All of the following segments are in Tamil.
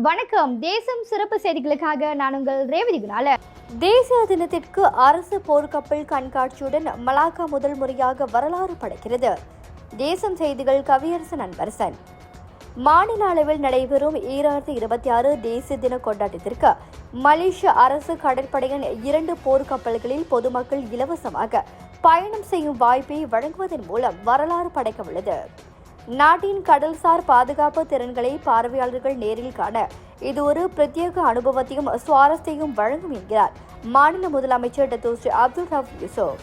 வணக்கம். தேசம் சிறப்பு செய்திகளுக்காக நான் உங்கள் ரேவதி குணால. தேசிய தினத்திற்கு அரசு போர்க்கப்பல் கண்காட்சியுடன் மலாக்கா முதல் முறையாக வரலாறு படைக்கிறது. தேசம் செய்திகள் கவியரசன் அன்பரசன். மாநில அளவில் நடைபெறும் 2026 தேசிய தின கொண்டாட்டத்திற்கு மலேசிய அரசு கடற்படையின் 2 போர்க்கப்பல்களில் பொதுமக்கள் இலவசமாக பயணம் செய்யும் வாய்ப்பை வழங்குவதன் மூலம் வரலாறு படைக்க உள்ளது. நாட்டின் கடல்சார் பாதுகாப்பு திறன்களை பார்வையாளர்கள் நேரில் காண இது ஒரு பிரத்யேக அனுபவத்தையும் சுவாரஸ்யத்தையும் வழங்கும் என்கிறார் மாநில முதலமைச்சர் டத்தோஸ்ரீ அப்துல் ரவுஃப் யூசுப்.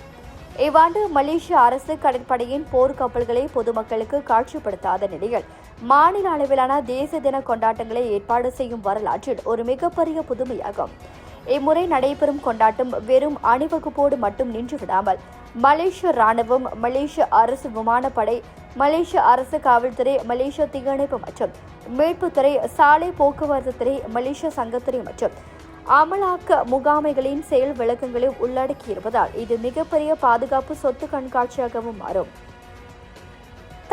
இவ்வாண்டு மலேசிய அரசு கடற்படையின் போர்க்கப்பல்களை பொதுமக்களுக்கு காட்சிப்படுத்தாத நிலையில் மாநில அளவிலான தேசிய தின கொண்டாட்டங்களை ஏற்பாடு செய்யும் வரலாற்றில் ஒரு மிகப்பெரிய புதுமையாகும். இம்முறை நடைபெறும் கொண்டாட்டம் வெறும் அணிவகுப்போடு மட்டும் நின்றுவிடாமல் மலேசிய ராணுவம், மலேசிய அரசு விமானப்படை, மலேசிய அரசு காவல்துறை, மலேசிய தீயணைப்பு மற்றும் மீட்புத்துறை, சாலை போக்குவரத்து துறை, மலேசிய சங்கத்துறை மற்றும் அமலாக்க முகாமைகளின் செயல் விளக்கங்களை உள்ளடக்கியிருப்பதால் இது மிகப்பெரிய பாதுகாப்பு சொத்து கண்காட்சியாகவும் மாறும்.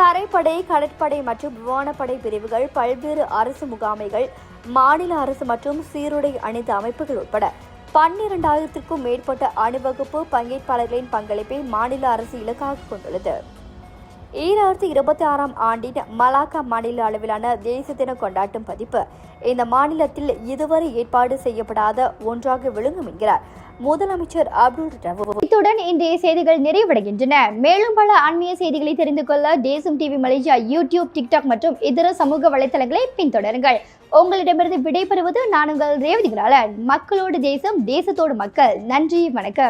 தரைப்படை, கடற்படை மற்றும் விமானப்படை பிரிவுகள், பல்வேறு அரசு முகாமைகள், மாநில அரசு மற்றும் சீருடை அணிந்த அமைப்புகள் உட்பட 12,000க்கும் மேற்பட்ட அணிவகுப்பு பங்கேற்பாளர்களின் பங்களிப்பை மாநில அரசு இலக்காக கொண்டுள்ளது. 2026 ஆண்டின் மலாக்கா மாநில அளவிலான தேசிய தின கொண்டாட்டம் பதிப்பு இந்த மாநிலத்தில் இதுவரை ஏற்பாடு செய்யப்படாத ஒன்றாக விளங்கும் என்கிறார் முதலமைச்சர் அப்துல் ரவுஃப். இத்துடன் இன்றைய செய்திகள் நிறைவடைகின்றன. மேலும் பல ஆன்மீக செய்திகளை தெரிந்து கொள்ள தேசம் டிவி மலேசியா யூடியூப், டிக்டாக் மற்றும் இதர சமூக வலைதளங்களை பின்தொடருங்கள். உங்களிடமிருந்து விடைபெறுவது நான் உங்கள் ரேவதி குணால. மக்களோடு தேசம், தேசத்தோடு மக்கள். நன்றி, வணக்கம்.